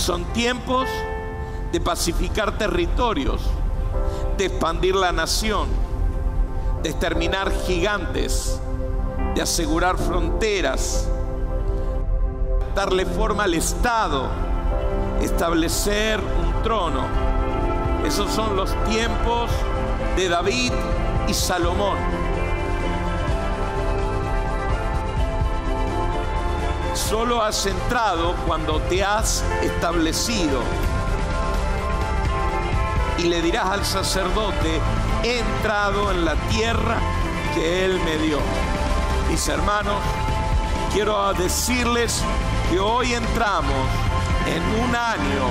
Son tiempos de pacificar territorios, de expandir la nación, de exterminar gigantes, de asegurar fronteras, darle forma al Estado, establecer un trono. Esos son los tiempos de David y Salomón. Solo has entrado cuando te has establecido. Y le dirás al sacerdote: he entrado en la tierra que Él me dio. Mis hermanos, quiero decirles que hoy entramos en un año.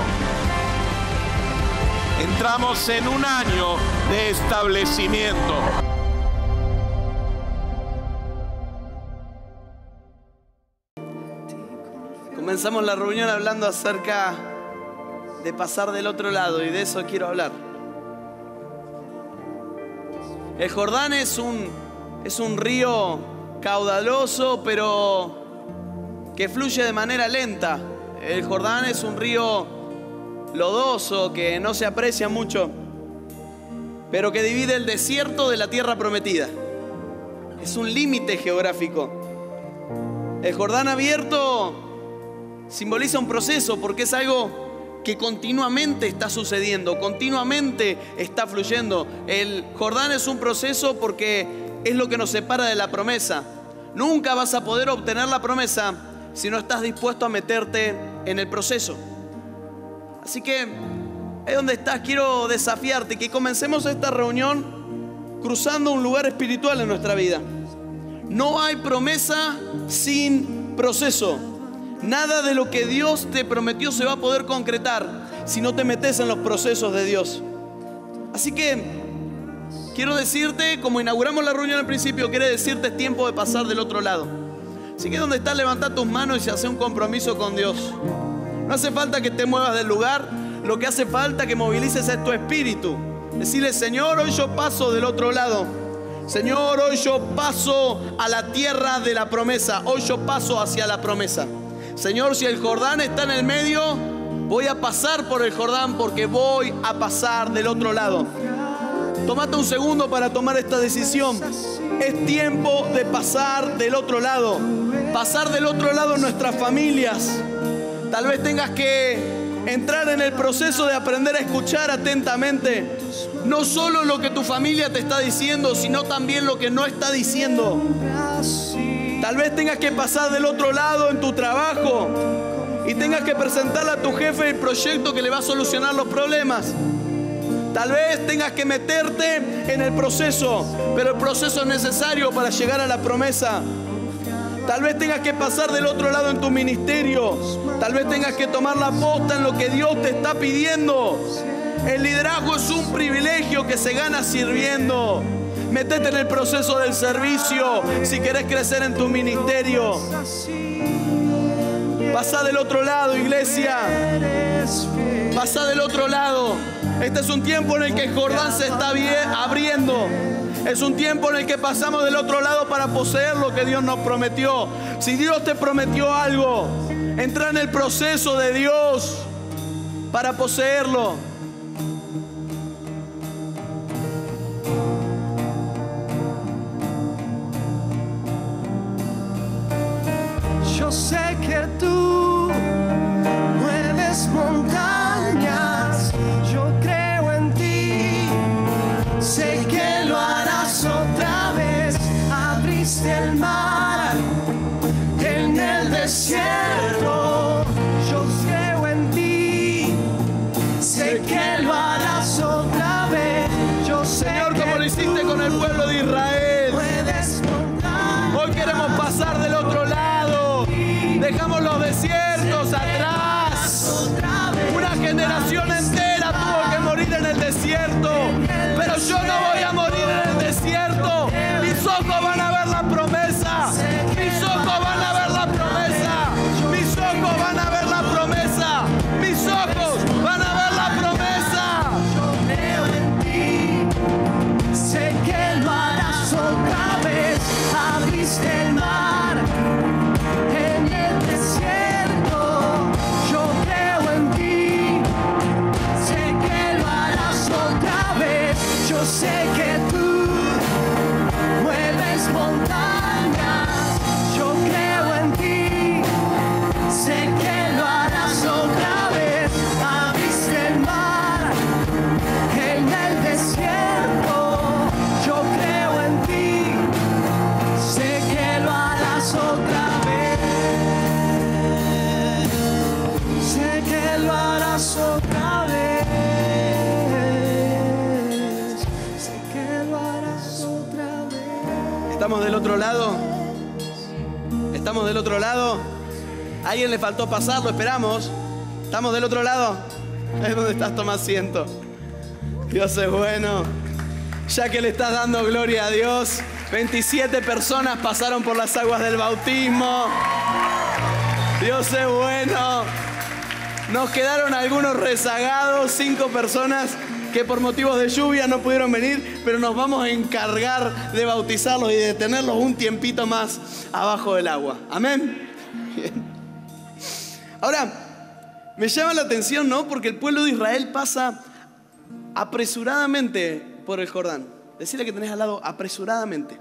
Entramos en un año de establecimiento. Comenzamos la reunión hablando acerca de pasar del otro lado, y de eso quiero hablar. El Jordán es un río caudaloso, pero que fluye de manera lenta. El Jordán es un río lodoso que no se aprecia mucho, pero que divide el desierto de la tierra prometida. Es un límite geográfico. El Jordán abierto simboliza un proceso, porque es algo que continuamente está sucediendo, continuamente está fluyendo. El Jordán es un proceso porque es lo que nos separa de la promesa. Nunca vas a poder obtener la promesa si no estás dispuesto a meterte en el proceso. Así que ahí donde estás, quiero desafiarte que comencemos esta reunión cruzando un lugar espiritual en nuestra vida. No hay promesa sin proceso. Nada de lo que Dios te prometió se va a poder concretar si no te metes en los procesos de Dios. Así que quiero decirte, como inauguramos la reunión al principio, quiero decirte: es tiempo de pasar del otro lado. Así que donde estás, levanta tus manos y hace un compromiso con Dios. No hace falta que te muevas del lugar. Lo que hace falta que movilices es tu espíritu. Decirle: Señor, hoy yo paso del otro lado. Señor, hoy yo paso a la tierra de la promesa. Hoy yo paso hacia la promesa. Señor, si el Jordán está en el medio, voy a pasar por el Jordán, porque voy a pasar del otro lado. Tómate un segundo para tomar esta decisión. Es tiempo de pasar del otro lado. Pasar del otro lado en nuestras familias. Tal vez tengas que entrar en el proceso de aprender a escuchar atentamente no solo lo que tu familia te está diciendo, sino también lo que no está diciendo. Tal vez tengas que pasar del otro lado en tu trabajo y tengas que presentarle a tu jefe el proyecto que le va a solucionar los problemas. Tal vez tengas que meterte en el proceso, pero el proceso es necesario para llegar a la promesa. Tal vez tengas que pasar del otro lado en tu ministerio. Tal vez tengas que tomar la posta en lo que Dios te está pidiendo. El liderazgo es un privilegio que se gana sirviendo. Métete en el proceso del servicio si querés crecer en tu ministerio. Pasá del otro lado, iglesia. Pasá del otro lado. Este es un tiempo en el que el Jordán se está abriendo. Es un tiempo en el que pasamos del otro lado para poseer lo que Dios nos prometió. Si Dios te prometió algo, entra en el proceso de Dios para poseerlo. Yo sé que tú mueves montañas, yo creo en ti, sé que lo harás otra vez. Abriste el mar en el desierto, yo creo en ti, sé que lo harás otra vez. Yo sé, Señor, como lo hiciste con el pueblo de Israel, hoy queremos pasar del otro lado. Dejamos los desiertos atrás. Una generación entera tuvo que morir en el desierto, pero yo no voy a morir en el desierto. Mis ojos van a ver la promesa. Mis ojos van a ver la promesa. Mis ojos van a ver la promesa. Mis ojos van a ver la promesa. yo creo en ti, sé que lo harás otra vez. Abriste el mar en el desierto, yo creo en ti. lo harás otra vez. Sé que lo harás otra vez. ¿Estamos del otro lado? ¿Estamos del otro lado? ¿A alguien le faltó pasar? Lo esperamos. ¿Estamos del otro lado? Es donde estás, toma asiento. Dios es bueno. Ya que le estás dando gloria a Dios, 27 personas pasaron por las aguas del bautismo. Dios es bueno. Nos quedaron algunos rezagados, 5 personas que por motivos de lluvia no pudieron venir, pero nos vamos a encargar de bautizarlos y de tenerlos un tiempito más abajo del agua. Amén. Bien. Ahora, me llama la atención, ¿no? Porque el pueblo de Israel pasa apresuradamente por el Jordán. Decirle que tenés al lado, apresuradamente.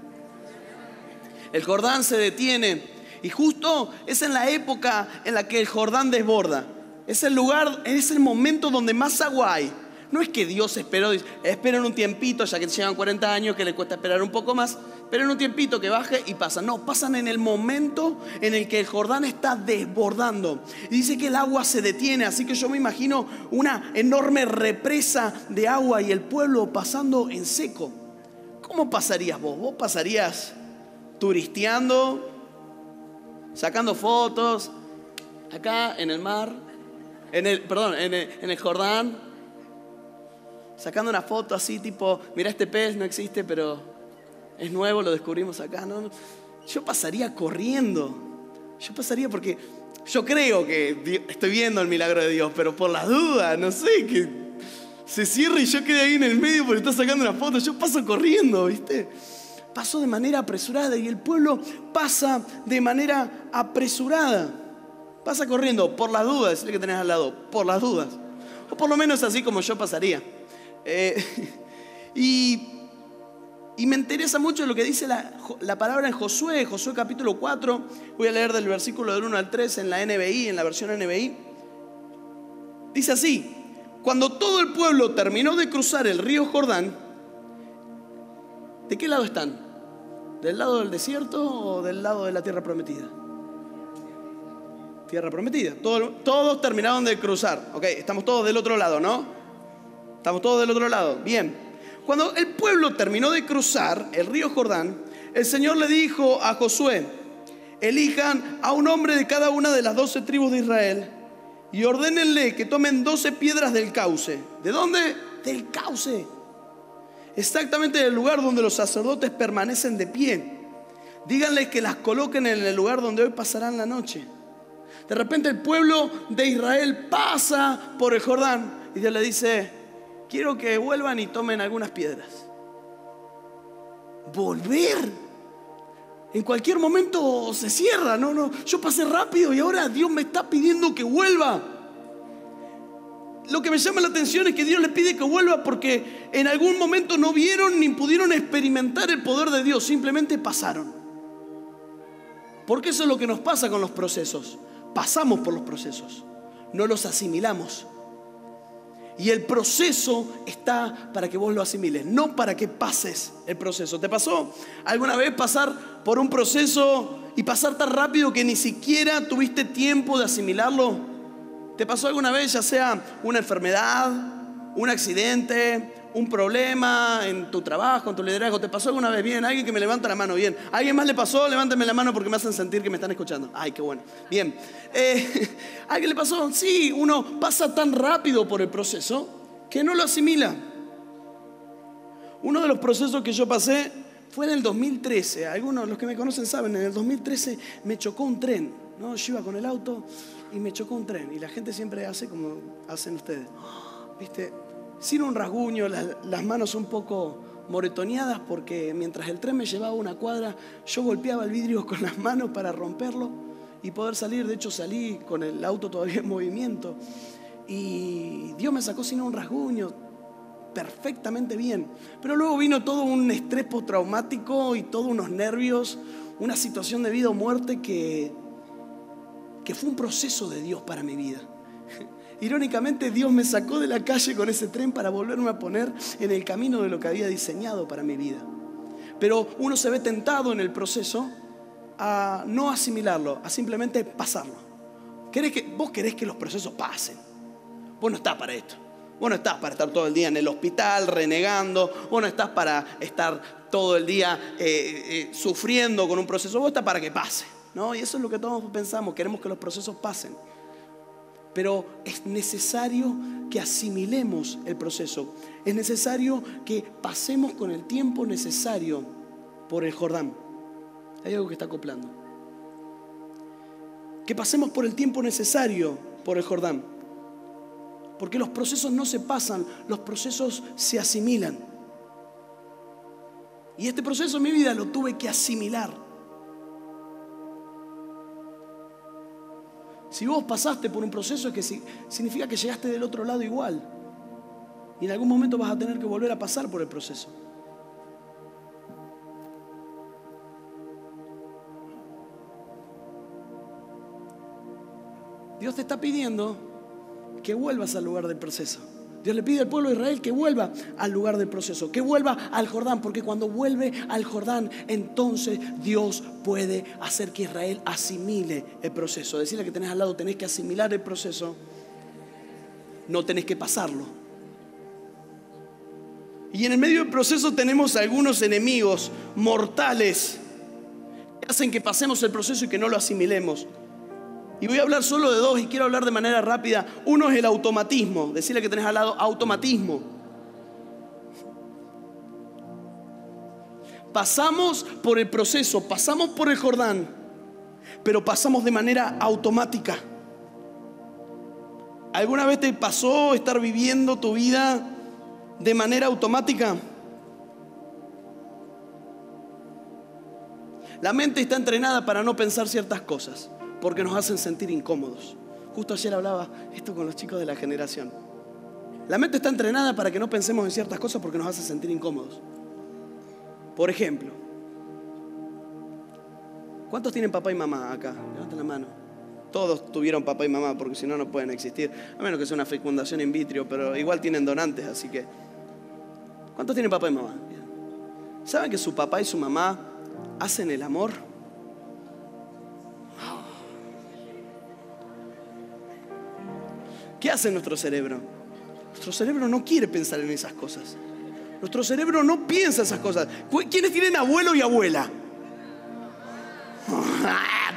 El Jordán se detiene y justo es en la época en la que el Jordán desborda. Es el lugar, es el momento donde más agua hay. No es que Dios esperó, esperen un tiempito, ya que llevan 40 años, que le cuesta esperar un poco más, esperen un tiempito que baje y pasan. No, pasan en el momento en el que el Jordán está desbordando. Y dice que el agua se detiene, así que yo me imagino una enorme represa de agua y el pueblo pasando en seco. ¿Cómo pasarías vos? ¿Vos pasarías turisteando, sacando fotos, acá en el mar, en el Jordán? Sacando una foto así tipo, mira este pez, no existe, pero es nuevo, lo descubrimos acá. No. Yo pasaría corriendo. Yo pasaría porque yo creo que estoy viendo el milagro de Dios, pero por las dudas, no sé, que se cierre y yo quede ahí en el medio porque está sacando una foto. Yo paso corriendo, ¿viste? Paso de manera apresurada y el pueblo pasa de manera apresurada. Pasa corriendo por las dudas, es lo que tenés al lado, por las dudas. O por lo menos así como yo pasaría. Y me interesa mucho lo que dice la palabra en Josué capítulo 4. Voy a leer del versículo del 1 al 3 en la NBI, en la versión NBI. Dice así: cuando todo el pueblo terminó de cruzar el río Jordán, ¿de qué lado están? ¿Del lado del desierto o del lado de la tierra prometida? Tierra prometida. Todos terminaron de cruzar. Ok, estamos todos del otro lado, ¿no? Estamos todos del otro lado. Bien. Cuando el pueblo terminó de cruzar el río Jordán, el Señor le dijo a Josué: elijan a un hombre de cada una de las 12 tribus de Israel y ordénenle que tomen 12 piedras del cauce. ¿De dónde? Del cauce. Exactamente del lugar donde los sacerdotes permanecen de pie. Díganles que las coloquen en el lugar donde hoy pasarán la noche. De repente el pueblo de Israel pasa por el Jordán y Dios le dice: quiero que vuelvan y tomen algunas piedras. ¿Volver? En cualquier momento se cierra. No, yo pasé rápido y ahora Dios me está pidiendo que vuelva. Lo que me llama la atención es que Dios le pide que vuelva porque en algún momento no vieron ni pudieron experimentar el poder de Dios. Simplemente pasaron. Porque eso es lo que nos pasa con los procesos. Pasamos por los procesos, no los asimilamos. Y el proceso está para que vos lo asimiles, no para que pases el proceso. ¿Te pasó alguna vez pasar por un proceso y pasar tan rápido que ni siquiera tuviste tiempo de asimilarlo? ¿Te pasó alguna vez, ya sea una enfermedad, un accidente, un problema en tu trabajo, en tu liderazgo? ¿Te pasó alguna vez? Bien, alguien que me levanta la mano. Bien, ¿alguien más le pasó? Levántame la mano porque me hacen sentir que me están escuchando. Ay, qué bueno. Bien, ¿alguien le pasó? Sí, uno pasa tan rápido por el proceso que no lo asimila. Uno de los procesos que yo pasé fue en el 2013. Algunos de los que me conocen saben, en el 2013 me chocó un tren, ¿no? Yo iba con el auto y me chocó un tren. Y la gente siempre hace como hacen ustedes, ¿viste? Sin un rasguño, las manos un poco moretoneadas, porque mientras el tren me llevaba una cuadra, yo golpeaba el vidrio con las manos para romperlo y poder salir. De hecho, salí con el auto todavía en movimiento. Y Dios me sacó sin un rasguño, perfectamente bien. Pero luego vino todo un estrés postraumático y todos unos nervios, una situación de vida o muerte que fue un proceso de Dios para mi vida. Irónicamente, Dios me sacó de la calle con ese tren para volverme a poner en el camino de lo que había diseñado para mi vida. Pero uno se ve tentado en el proceso a no asimilarlo, a simplemente pasarlo. Vos querés que los procesos pasen. Vos no estás para esto. Vos no estás para estar todo el día en el hospital renegando. Vos no estás para estar todo el día sufriendo con un proceso. Vos estás para que pase, ¿no? Y eso es lo que todos pensamos. Queremos que los procesos pasen. Pero es necesario que asimilemos el proceso. Es necesario que pasemos con el tiempo necesario por el Jordán. Hay algo que está acoplando. Que pasemos por el tiempo necesario por el Jordán. Porque los procesos no se pasan, los procesos se asimilan. Y este proceso en mi vida lo tuve que asimilar. Si vos pasaste por un proceso, es que significa que llegaste del otro lado igual. Y en algún momento vas a tener que volver a pasar por el proceso. Dios te está pidiendo que vuelvas al lugar del proceso. Dios le pide al pueblo de Israel que vuelva al lugar del proceso, que vuelva al Jordán, porque cuando vuelve al Jordán, entonces Dios puede hacer que Israel asimile el proceso. Decirle que tenés al lado, tenés que asimilar el proceso, no tenés que pasarlo. Y en el medio del proceso tenemos algunos enemigos mortales que hacen que pasemos el proceso y que no lo asimilemos. Y voy a hablar solo de dos y quiero hablar de manera rápida. Uno es el automatismo. Decirle que tenés al lado, automatismo. Pasamos por el proceso, pasamos por el Jordán, pero pasamos de manera automática. ¿Alguna vez te pasó estar viviendo tu vida de manera automática? La mente está entrenada para no pensar ciertas cosas, porque nos hacen sentir incómodos. Justo ayer hablaba esto con los chicos de la generación. La mente está entrenada para que no pensemos en ciertas cosas porque nos hace sentir incómodos. Por ejemplo, ¿cuántos tienen papá y mamá acá? Levanten la mano. Todos tuvieron papá y mamá, porque si no, no pueden existir. A menos que sea una fecundación in vitro, pero igual tienen donantes, así que... ¿Cuántos tienen papá y mamá? Bien. ¿Saben que su papá y su mamá hacen el amor? ¿Qué hace nuestro cerebro? Nuestro cerebro no quiere pensar en esas cosas. Nuestro cerebro no piensa esas cosas. ¿Quiénes tienen abuelo y abuela?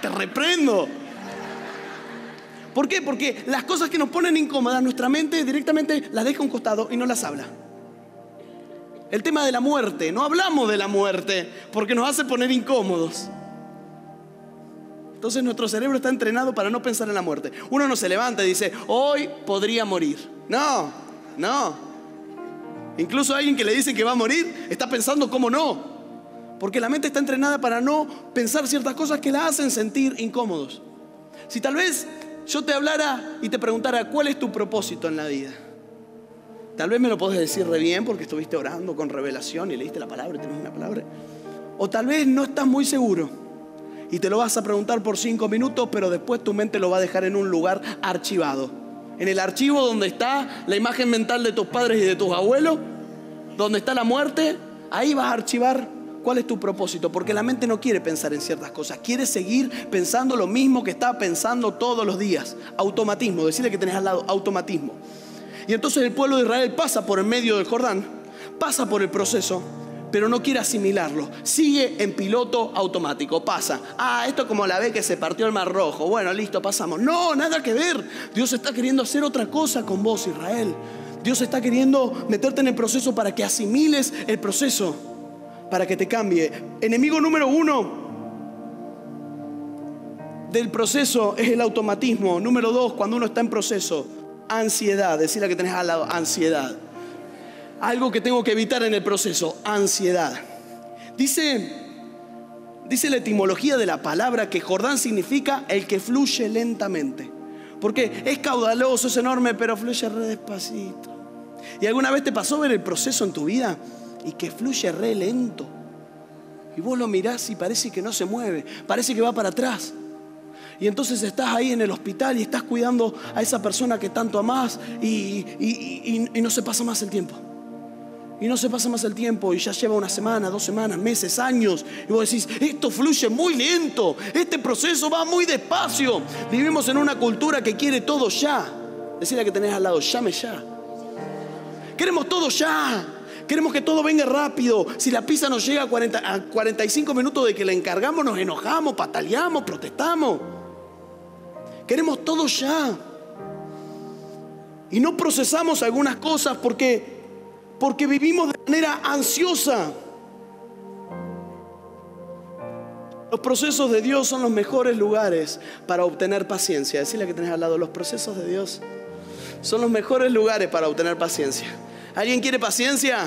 Te reprendo. ¿Por qué? Porque las cosas que nos ponen incómodas, nuestra mente directamente las deja a un costado y no las habla. El tema de la muerte, no hablamos de la muerte porque nos hace poner incómodos. Entonces nuestro cerebro está entrenado para no pensar en la muerte. Uno no se levanta y dice, hoy podría morir. No. Incluso alguien que le dice que va a morir está pensando cómo no. Porque la mente está entrenada para no pensar ciertas cosas que la hacen sentir incómodos. Si tal vez yo te hablara y te preguntara, ¿cuál es tu propósito en la vida? Tal vez me lo podés decir re bien porque estuviste orando con revelación y leíste la palabra y tenés una palabra. O tal vez no estás muy seguro. Y te lo vas a preguntar por 5 minutos, pero después tu mente lo va a dejar en un lugar archivado. En el archivo donde está la imagen mental de tus padres y de tus abuelos, donde está la muerte, ahí vas a archivar cuál es tu propósito. Porque la mente no quiere pensar en ciertas cosas, quiere seguir pensando lo mismo que está pensando todos los días. Automatismo, decirle que tenés al lado, automatismo. Y entonces el pueblo de Israel pasa por el medio del Jordán, pasa por el proceso, pero no quiere asimilarlo. Sigue en piloto automático. Pasa. Esto es como la vez que se partió el Mar Rojo. Bueno, listo, pasamos. No, nada que ver. Dios está queriendo hacer otra cosa con vos, Israel. Dios está queriendo meterte en el proceso para que asimiles el proceso, para que te cambie. Enemigo número 1 del proceso es el automatismo. Número 2, cuando uno está en proceso, ansiedad. Decirle que tenés al lado, ansiedad. Algo que tengo que evitar en el proceso, ansiedad. Dice la etimología de la palabra que Jordán significa el que fluye lentamente. Porque es caudaloso, es enorme, pero fluye re despacito. ¿Y alguna vez te pasó ver el proceso en tu vida y que fluye re lento? Y vos lo mirás y parece que no se mueve, parece que va para atrás. Y entonces estás ahí en el hospital y estás cuidando a esa persona que tanto amás y no se pasa más el tiempo. Y no se pasa más el tiempo y ya lleva 1 semana, 2 semanas, meses, años. Y vos decís, esto fluye muy lento, este proceso va muy despacio. Vivimos en una cultura que quiere todo ya. Decirle a que tenés al lado, llame ya. Queremos todo ya. Queremos que todo venga rápido. Si la pizza nos llega a 45 minutos de que la encargamos, nos enojamos, pataleamos, protestamos. Queremos todo ya. Y no procesamos algunas cosas porque vivimos de manera ansiosa. Los procesos de Dios son los mejores lugares para obtener paciencia. Decirle que tenés al lado, los procesos de Dios son los mejores lugares para obtener paciencia. ¿Alguien quiere paciencia?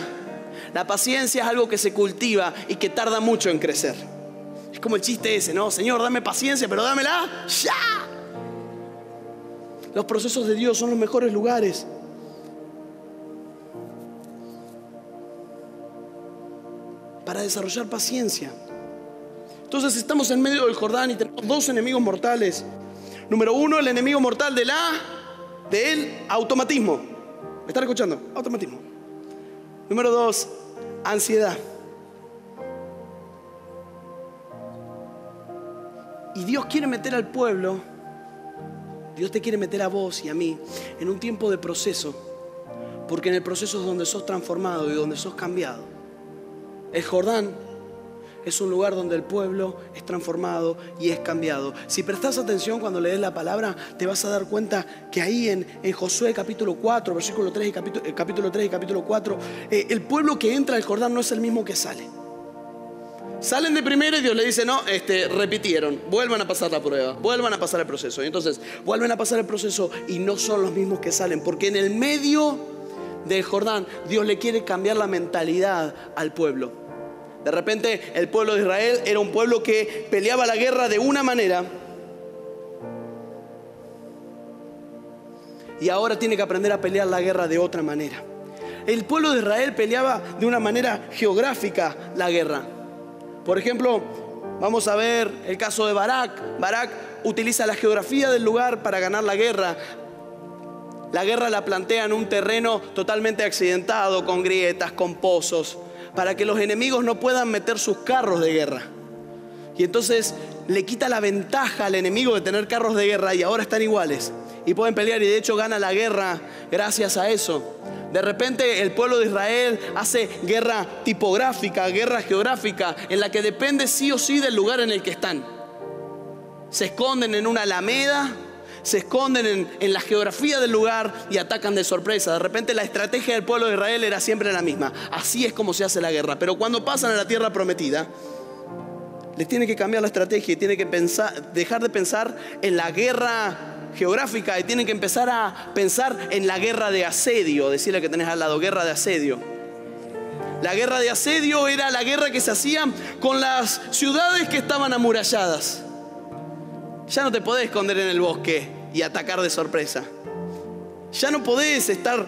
La paciencia es algo que se cultiva y que tarda mucho en crecer. Es como el chiste ese, ¿no? Señor, dame paciencia, pero dámela ya. Los procesos de Dios son los mejores lugares para desarrollar paciencia. Entonces estamos en medio del Jordán y tenemos dos enemigos mortales. Número uno, el enemigo mortal del automatismo. ¿Me están escuchando? Automatismo. Número dos, ansiedad. Y Dios quiere meter al pueblo, Dios te quiere meter a vos y a mí en un tiempo de proceso, porque en el proceso es donde sos transformado y donde sos cambiado. El Jordán es un lugar donde el pueblo es transformado y es cambiado. Si prestas atención cuando lees la palabra, te vas a dar cuenta que ahí en Josué capítulo 4, versículo 3 y capítulo 3 y capítulo 4, el pueblo que entra al Jordán no es el mismo que sale. Salen de primero y Dios le dice, no, repitieron, vuelvan a pasar la prueba, vuelvan a pasar el proceso. Y entonces vuelven a pasar el proceso y no son los mismos que salen, porque en el medio del Jordán Dios le quiere cambiar la mentalidad al pueblo. De repente el pueblo de Israel era un pueblo que peleaba la guerra de una manera y ahora tiene que aprender a pelear la guerra de otra manera. El pueblo de Israel peleaba de una manera geográfica la guerra. Por ejemplo, vamos a ver el caso de Barak. Barak utiliza la geografía del lugar para ganar la guerra. La guerra la plantea en un terreno totalmente accidentado, con grietas, con pozos, para que los enemigos no puedan meter sus carros de guerra. Y entonces le quita la ventaja al enemigo de tener carros de guerra y ahora están iguales y pueden pelear, y de hecho gana la guerra gracias a eso. De repente el pueblo de Israel hace guerra tipográfica, guerra geográfica, en la que depende sí o sí del lugar en el que están. Se esconden en una alameda, se esconden en la geografía del lugar y atacan de sorpresa. De repente la estrategia del pueblo de Israel era siempre la misma. Así es como se hace la guerra. Pero cuando pasan a la tierra prometida, les tiene que cambiar la estrategia y tiene que dejar de pensar en la guerra geográfica y tienen que empezar a pensar en la guerra de asedio. Decirle que tenés al lado, guerra de asedio. La guerra de asedio era la guerra que se hacía con las ciudades que estaban amuralladas. Ya no te podés esconder en el bosque y atacar de sorpresa. Ya no podés estar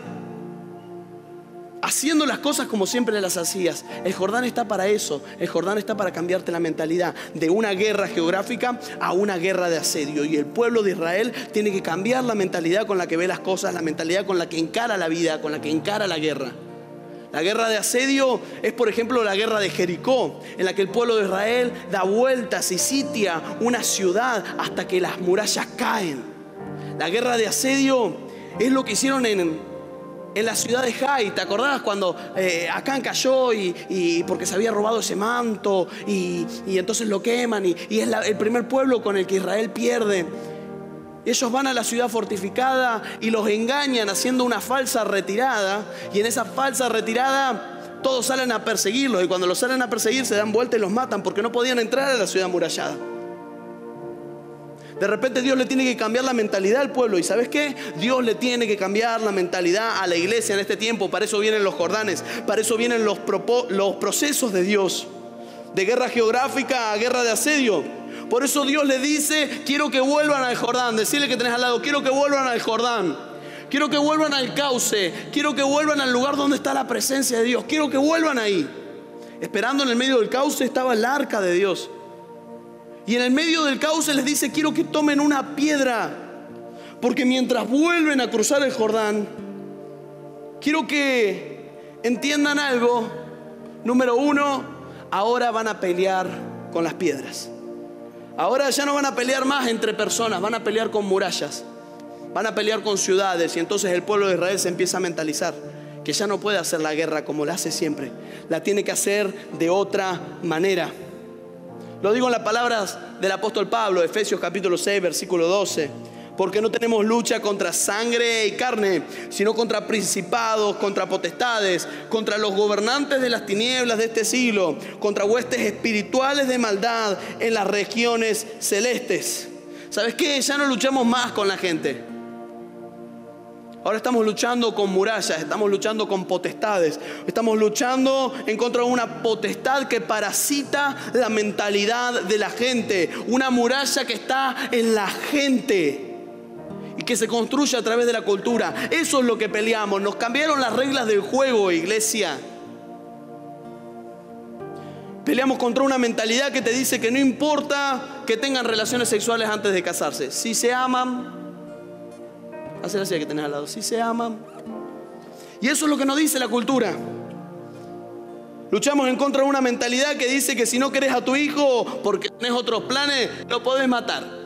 haciendo las cosas como siempre las hacías. El Jordán está para eso. El Jordán está para cambiarte la mentalidad de una guerra geográfica a una guerra de asedio. Y el pueblo de Israel tiene que cambiar la mentalidad con la que ve las cosas, la mentalidad con la que encara la vida, con la que encara la guerra. La guerra de asedio es, por ejemplo, la guerra de Jericó, en la que el pueblo de Israel da vueltas y sitia una ciudad hasta que las murallas caen. La guerra de asedio es lo que hicieron en la ciudad de Jai. ¿Te acordás cuando Acán cayó y porque se había robado ese manto y entonces lo queman y es el primer pueblo con el que Israel pierde? Ellos van a la ciudad fortificada y los engañan haciendo una falsa retirada, y en esa falsa retirada todos salen a perseguirlos, y cuando los salen a perseguir se dan vuelta y los matan porque no podían entrar a la ciudad amurallada. De repente Dios le tiene que cambiar la mentalidad al pueblo. ¿Y sabes qué? Dios le tiene que cambiar la mentalidad a la iglesia en este tiempo. Para eso vienen los Jordanes, para eso vienen los procesos de Dios, de guerra geográfica a guerra de asedio. Por eso Dios le dice, quiero que vuelvan al Jordán. Decirle que tenés al lado, quiero que vuelvan al Jordán. Quiero que vuelvan al cauce. Quiero que vuelvan al lugar donde está la presencia de Dios. Quiero que vuelvan ahí. Esperando en el medio del cauce estaba el arca de Dios. Y en el medio del cauce les dice, quiero que tomen una piedra, porque mientras vuelven a cruzar el Jordán, quiero que entiendan algo. Número uno, ahora van a pelear con las piedras. Ahora ya no van a pelear más entre personas, van a pelear con murallas. Van a pelear con ciudades y entonces el pueblo de Israel se empieza a mentalizar que ya no puede hacer la guerra como la hace siempre. La tiene que hacer de otra manera. Lo digo en las palabras del apóstol Pablo, Efesios capítulo 6, versículo 12. Porque no tenemos lucha contra sangre y carne, sino contra principados, contra potestades, contra los gobernantes de las tinieblas de este siglo, contra huestes espirituales de maldad en las regiones celestes. ¿Sabes qué? Ya no luchamos más con la gente. Ahora estamos luchando con murallas, estamos luchando con potestades, estamos luchando en contra de una potestad que parasita la mentalidad de la gente, una muralla que está en la gente y que se construye a través de la cultura. Eso es lo que peleamos. Nos cambiaron las reglas del juego, iglesia. Peleamos contra una mentalidad que te dice que no importa que tengan relaciones sexuales antes de casarse. Si se aman, hacer así que tenés al lado. Si se aman. Y eso es lo que nos dice la cultura. Luchamos en contra de una mentalidad que dice que si no querés a tu hijo porque tenés otros planes, lo podés matar.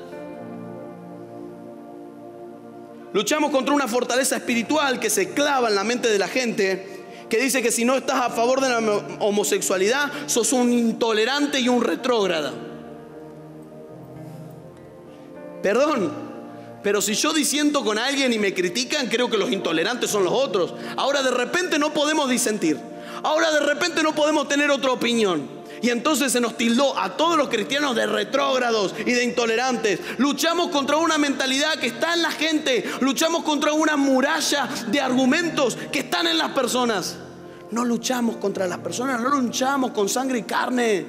Luchamos contra una fortaleza espiritual que se clava en la mente de la gente, que dice que si no estás a favor de la homosexualidad, sos un intolerante y un retrógrada. Perdón, pero si yo disiento con alguien y me critican, creo que los intolerantes son los otros. Ahora de repente no podemos disentir. Ahora de repente no podemos tener otra opinión. Y entonces se nos tildó a todos los cristianos de retrógrados y de intolerantes. Luchamos contra una mentalidad que está en la gente. Luchamos contra una muralla de argumentos que están en las personas. No luchamos contra las personas, no luchamos con sangre y carne.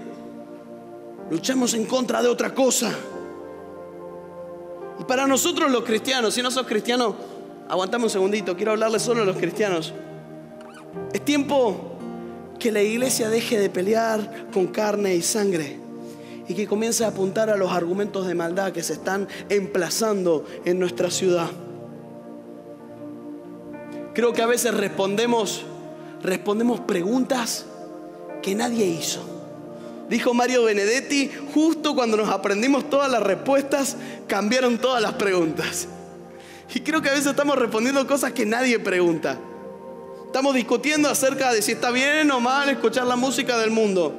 Luchamos en contra de otra cosa. Y para nosotros los cristianos, si no sos cristiano, aguantame un segundito, quiero hablarles solo a los cristianos. Es tiempo que la iglesia deje de pelear con carne y sangre y que comience a apuntar a los argumentos de maldad que se están emplazando en nuestra ciudad. Creo que a veces respondemos preguntas que nadie hizo. Dijo Mario Benedetti, justo cuando nos aprendimos todas las respuestas, cambiaron todas las preguntas. Y creo que a veces estamos respondiendo cosas que nadie pregunta. Estamos discutiendo acerca de si está bien o mal escuchar la música del mundo.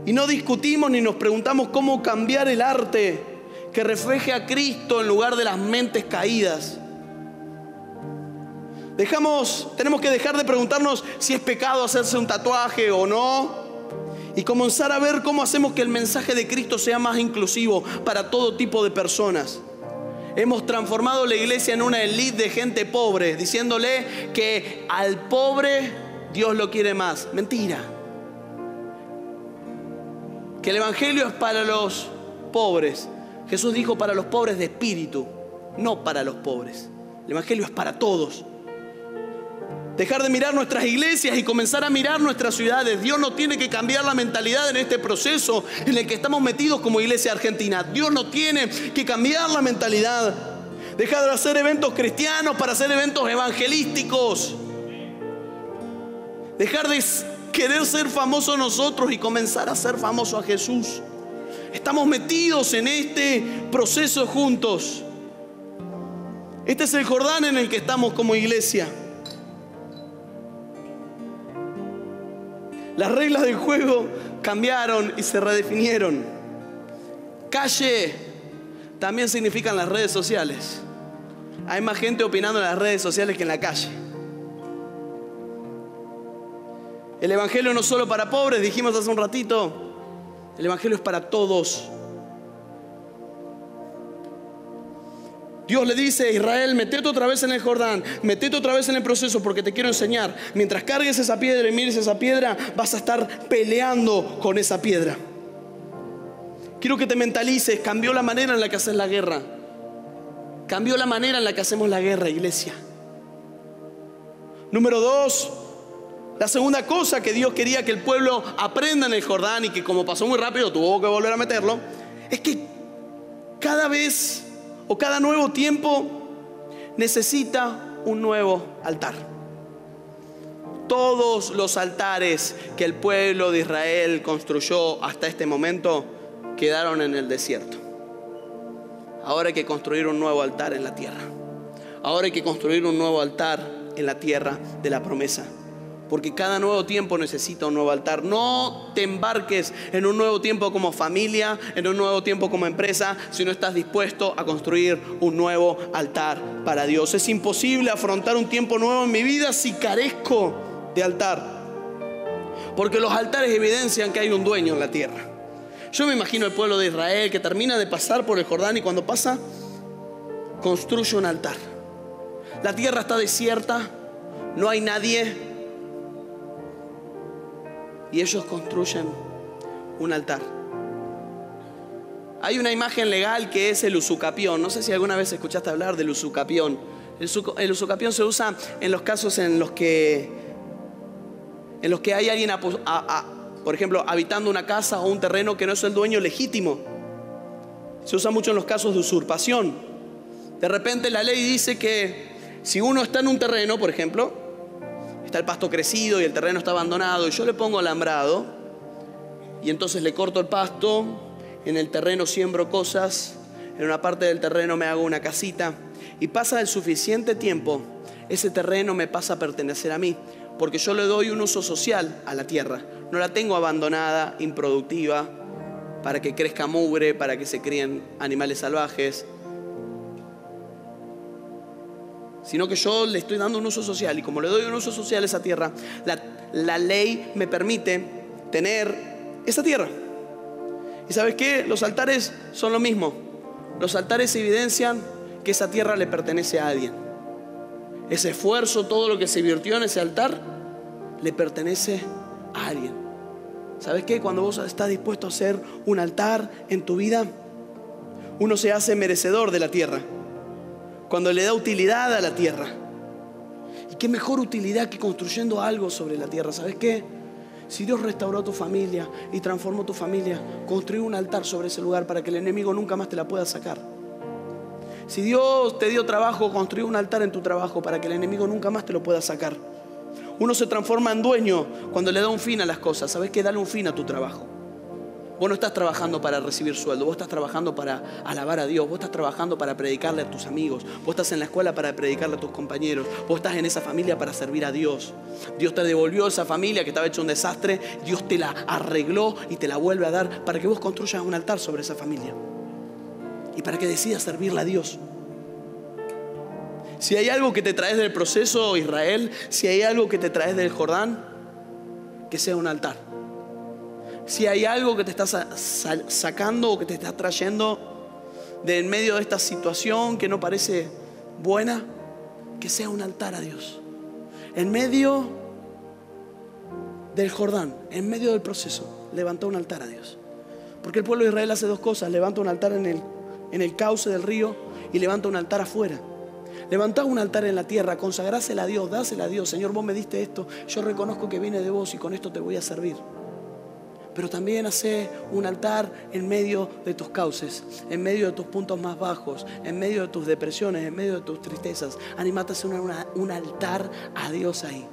Y no discutimos ni nos preguntamos cómo cambiar el arte que refleje a Cristo en lugar de las mentes caídas. Tenemos que dejar de preguntarnos si es pecado hacerse un tatuaje o no. Y comenzar a ver cómo hacemos que el mensaje de Cristo sea más inclusivo para todo tipo de personas. Hemos transformado la iglesia en una élite de gente pobre, diciéndole que al pobre Dios lo quiere más. Mentira. Que el evangelio es para los pobres. Jesús dijo para los pobres de espíritu, no para los pobres. El evangelio es para todos. Dejar de mirar nuestras iglesias y comenzar a mirar nuestras ciudades. Dios no tiene que cambiar la mentalidad en este proceso en el que estamos metidos como iglesia argentina. Dios no tiene que cambiar la mentalidad. Dejar de hacer eventos cristianos para hacer eventos evangelísticos. Dejar de querer ser famosos nosotros y comenzar a ser famoso a Jesús. Estamos metidos en este proceso juntos. Este es el Jordán en el que estamos como iglesia. Las reglas del juego cambiaron y se redefinieron. Calle también significan las redes sociales. Hay más gente opinando en las redes sociales que en la calle. El evangelio no es solo para pobres, dijimos hace un ratito. El evangelio es para todos. Dios le dice a Israel, metete otra vez en el Jordán, metete otra vez en el proceso porque te quiero enseñar. Mientras cargues esa piedra y mires esa piedra, vas a estar peleando con esa piedra. Quiero que te mentalices, cambió la manera en la que haces la guerra. Cambió la manera en la que hacemos la guerra, iglesia. Número 2, la segunda cosa que Dios quería que el pueblo aprenda en el Jordán y que como pasó muy rápido tuvo que volver a meterlo, es que cada vez o cada nuevo tiempo necesita un nuevo altar. Todos los altares que el pueblo de Israel construyó hasta este momento quedaron en el desierto. Ahora hay que construir un nuevo altar en la tierra. Ahora hay que construir un nuevo altar en la tierra de la promesa. Porque cada nuevo tiempo necesita un nuevo altar. No te embarques en un nuevo tiempo como familia, en un nuevo tiempo como empresa, si no estás dispuesto a construir un nuevo altar para Dios. Es imposible afrontar un tiempo nuevo en mi vida si carezco de altar. Porque los altares evidencian que hay un dueño en la tierra. Yo me imagino el pueblo de Israel que termina de pasar por el Jordán y cuando pasa, construye un altar. La tierra está desierta, no hay nadie. Y ellos construyen un altar. Hay una imagen legal que es el usucapión. No sé si alguna vez escuchaste hablar del usucapión. El usucapión se usa en los casos en los que hay alguien, por ejemplo, habitando una casa o un terreno que no es el dueño legítimo. Se usa mucho en los casos de usurpación. De repente la ley dice que si uno está en un terreno, por ejemplo, está el pasto crecido y el terreno está abandonado, y yo le pongo alambrado y entonces le corto el pasto, en el terreno siembro cosas, en una parte del terreno me hago una casita, y pasa el suficiente tiempo, ese terreno me pasa a pertenecer a mí, porque yo le doy un uso social a la tierra. No la tengo abandonada, improductiva, para que crezca mugre, para que se críen animales salvajes, sino que yo le estoy dando un uso social. Y como le doy un uso social a esa tierra, la ley me permite tener esa tierra. ¿Y sabes qué? Los altares son lo mismo. Los altares evidencian que esa tierra le pertenece a alguien. Ese esfuerzo, todo lo que se virtió en ese altar, le pertenece a alguien. ¿Sabes qué? Cuando vos estás dispuesto a hacer un altar en tu vida, uno se hace merecedor de la tierra. Cuando le da utilidad a la tierra. Y qué mejor utilidad que construyendo algo sobre la tierra. ¿Sabes qué? Si Dios restauró tu familia y transformó tu familia, construyó un altar sobre ese lugar para que el enemigo nunca más te la pueda sacar. Si Dios te dio trabajo, construyó un altar en tu trabajo para que el enemigo nunca más te lo pueda sacar. Uno se transforma en dueño cuando le da un fin a las cosas. ¿Sabes qué? Dale un fin a tu trabajo. Vos no estás trabajando para recibir sueldo, vos estás trabajando para alabar a Dios, vos estás trabajando para predicarle a tus amigos, vos estás en la escuela para predicarle a tus compañeros, vos estás en esa familia para servir a Dios. Dios te devolvió esa familia que estaba hecha un desastre, Dios te la arregló y te la vuelve a dar para que vos construyas un altar sobre esa familia y para que decidas servirle a Dios. Si hay algo que te traes del proceso, Israel, si hay algo que te traes del Jordán, que sea un altar. Si hay algo que te está sacando o que te está trayendo de en medio de esta situación que no parece buena, que sea un altar a Dios. En medio del Jordán, en medio del proceso, levantó un altar a Dios. Porque el pueblo de Israel hace dos cosas: levanta un altar en el cauce del río y levanta un altar afuera. Levantá un altar en la tierra, consagrásela a Dios, dásela a Dios. Señor, vos me diste esto, yo reconozco que viene de vos y con esto te voy a servir. Pero también hace un altar en medio de tus cauces, en medio de tus puntos más bajos, en medio de tus depresiones, en medio de tus tristezas. Animate a hacer un altar a Dios ahí.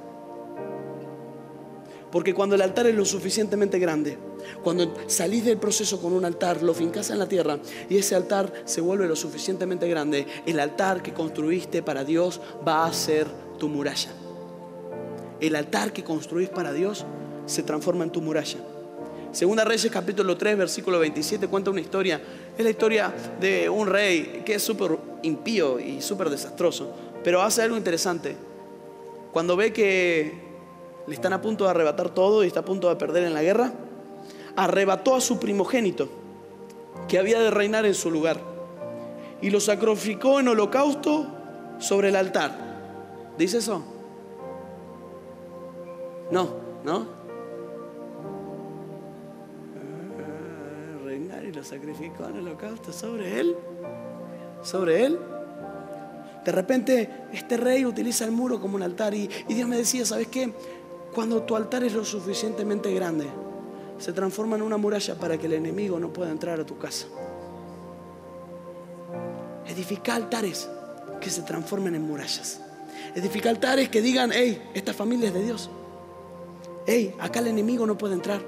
Porque cuando el altar es lo suficientemente grande, cuando salís del proceso con un altar, lo fincás en la tierra y ese altar se vuelve lo suficientemente grande, el altar que construiste para Dios va a ser tu muralla. El altar que construís para Dios se transforma en tu muralla. Segunda Reyes capítulo 3 versículo 27 cuenta una historia. Es la historia de un rey que es súper impío y súper desastroso, pero hace algo interesante. Cuando ve que le están a punto de arrebatar todo y está a punto de perder en la guerra, arrebató a su primogénito que había de reinar en su lugar y lo sacrificó en holocausto sobre el altar. ¿Dice eso? No. Reinar y lo sacrificó en holocausto sobre él. Sobre él. De repente este rey utiliza el muro como un altar y Dios me decía, ¿sabes qué? Cuando tu altar es lo suficientemente grande, se transforma en una muralla para que el enemigo no pueda entrar a tu casa. Edifica altares que se transformen en murallas. Edifica altares que digan, hey, esta familia es de Dios. Hey, acá el enemigo no puede entrar.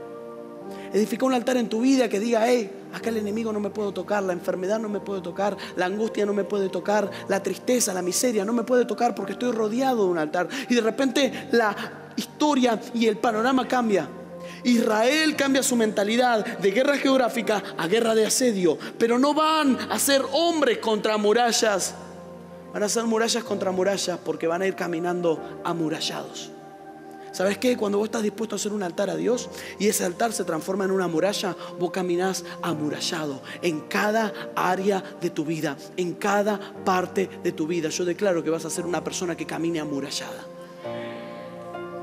Edifica un altar en tu vida que diga: hey, acá el enemigo no me puede tocar, la enfermedad no me puede tocar, la angustia no me puede tocar, la tristeza, la miseria no me puede tocar, porque estoy rodeado de un altar. Y de repente la historia y el panorama cambia. Israel cambia su mentalidad de guerra geográfica a guerra de asedio. Pero no van a ser hombres contra murallas, van a ser murallas contra murallas, porque van a ir caminando amurallados. ¿Sabes qué? Cuando vos estás dispuesto a hacer un altar a Dios y ese altar se transforma en una muralla, vos caminás amurallado en cada área de tu vida, en cada parte de tu vida. Yo declaro que vas a ser una persona que camine amurallada.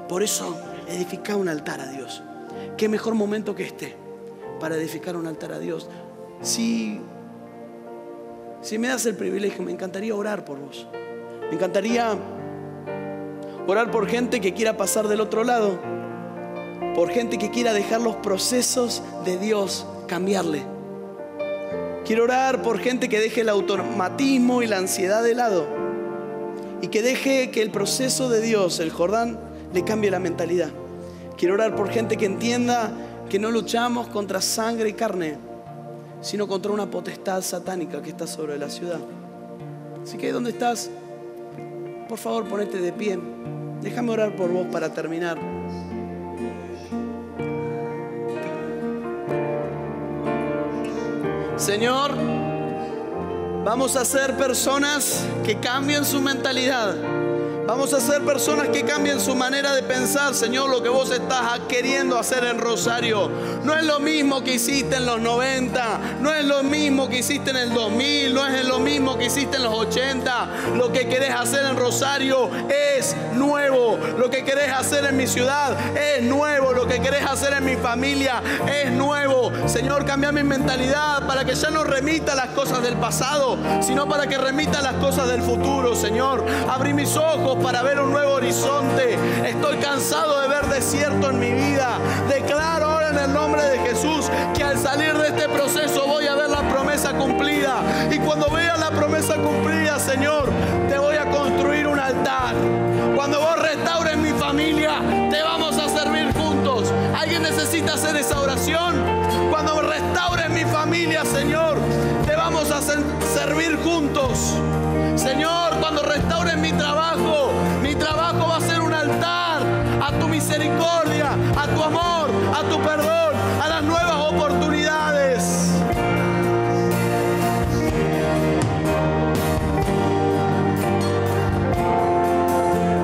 Por eso, edifica un altar a Dios. ¿Qué mejor momento que este para edificar un altar a Dios? Si me das el privilegio, me encantaría orar por vos. Me encantaría orar por gente que quiera pasar del otro lado, por gente que quiera dejar los procesos de Dios cambiarle. Quiero orar por gente que deje el automatismo y la ansiedad de lado y que deje que el proceso de Dios, el Jordán, le cambie la mentalidad. Quiero orar por gente que entienda que no luchamos contra sangre y carne, sino contra una potestad satánica que está sobre la ciudad. Así que, ¿dónde estás? Por favor, ponete de pie. Déjame orar por vos para terminar. Señor, vamos a ser personas que cambien su mentalidad. Vamos a ser personas que cambien su manera de pensar. Señor, lo que vos estás queriendo hacer en Rosario no es lo mismo que hiciste en los 90, no es lo mismo que hiciste en el 2000, no es lo mismo que hiciste en los 80. Lo que querés hacer en Rosario es nuevo. Lo que querés hacer en mi ciudad es nuevo. Lo que querés hacer en mi familia es nuevo. Señor, cambia mi mentalidad para que ya no remita las cosas del pasado, sino para que remita las cosas del futuro. Señor, abrí mis ojos para ver un nuevo horizonte. Estoy cansado de ver desierto en mi vida. Declaro ahora en el nombre de Jesús que al salir de este proceso voy a ver la promesa cumplida. Y cuando vea la promesa cumplida, Señor, te voy a construir un altar. Cuando vos restaures mi familia, te vamos a servir juntos. ¿Alguien necesita hacer esa oración? Cuando restaures mi familia, Señor, te vamos a servir juntos. Señor, cuando restaures mi trabajo va a ser un altar a tu misericordia, a tu amor, a tu perdón, a las nuevas oportunidades.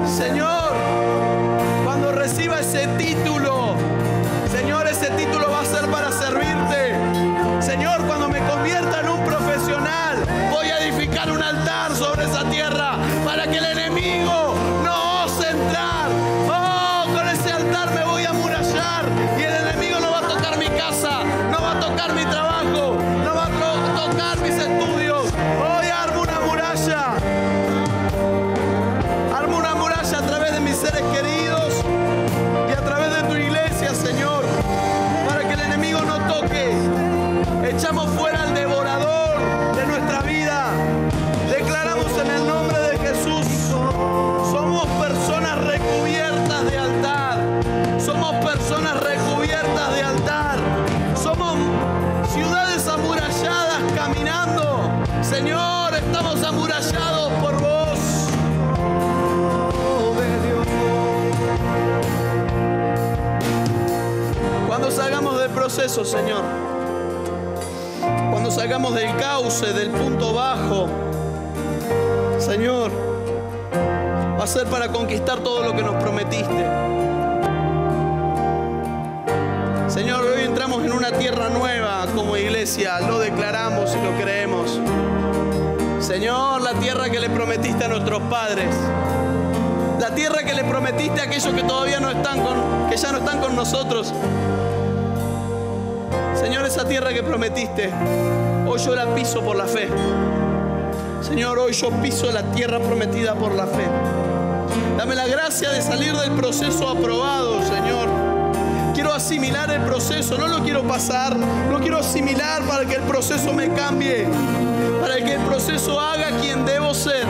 Señor, cuando reciba ese título, Señor, ese título va a ser para servirte. Señor, cuando me convierta en un profesional, voy a edificar un altar sobre esa tierra para que el enemigo no ose entrar. Oh, con ese altar me voy a amurallar y el enemigo no va a tocar mi casa, no va a tocar mi trabajo, no va a tocar mis estudios. Hoy armo una muralla. Armo una muralla a través de mis seres queridos y a través de tu iglesia, Señor, para que el enemigo no toque. Echamos fuera al devorador de nuestra vida. Declaramos en el nombre de Jesús: somos personas recubiertas de altar. Somos personas recubiertas de altar. Somos ciudades amuralladas caminando. Señor, estamos amurallados por vos. Cuando salgamos del proceso, Señor, cuando salgamos del cauce, del punto bajo, Señor, va a ser para conquistar todo lo que nos prometiste. Señor, hoy entramos en una tierra nueva como iglesia, lo declaramos y lo creemos. Señor, la tierra que le prometiste a nuestros padres, la tierra que le prometiste a aquellos que todavía que ya no están con nosotros. Señor, esa tierra que prometiste, hoy yo la piso por la fe. Señor, hoy yo piso la tierra prometida por la fe. Dame la gracia de salir del proceso aprobado, Señor. Quiero asimilar el proceso, no lo quiero pasar, lo quiero asimilar para que el proceso me cambie, para que el proceso haga quien debo ser.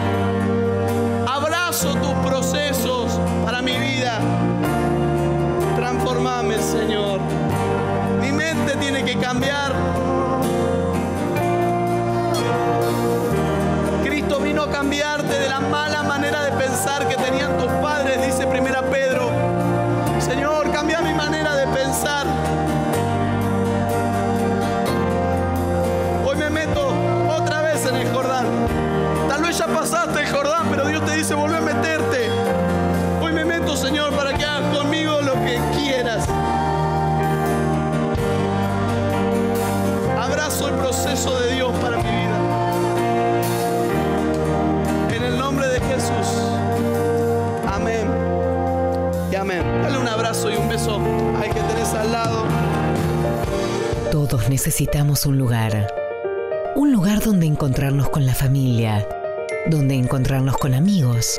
Abrazo tus procesos para mi vida. Transformame, Señor. Mi mente la manera de pensar que tenían tus padres, dice 1 Pedro. Señor, cambia mi manera de pensar. Hoy me meto otra vez en el Jordán. Tal vez ya pasaste el Jordán, pero Dios te dice, volvé a meterte. Hoy me meto, Señor, para que hagas conmigo lo que quieras. Abrazo el proceso de Dios para mi vida. En el nombre de Jesús. Amén. Y amén. Dale un abrazo y un beso al que tenés al lado. Todos necesitamos un lugar. Un lugar donde encontrarnos con la familia, donde encontrarnos con amigos,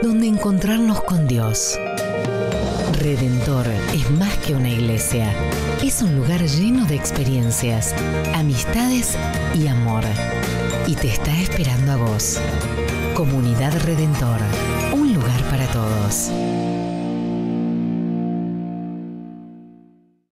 donde encontrarnos con Dios. Redentor es más que una iglesia. Es un lugar lleno de experiencias, amistades y amor. Y te está esperando a vos. Comunidad Redentor, un lugar para todos.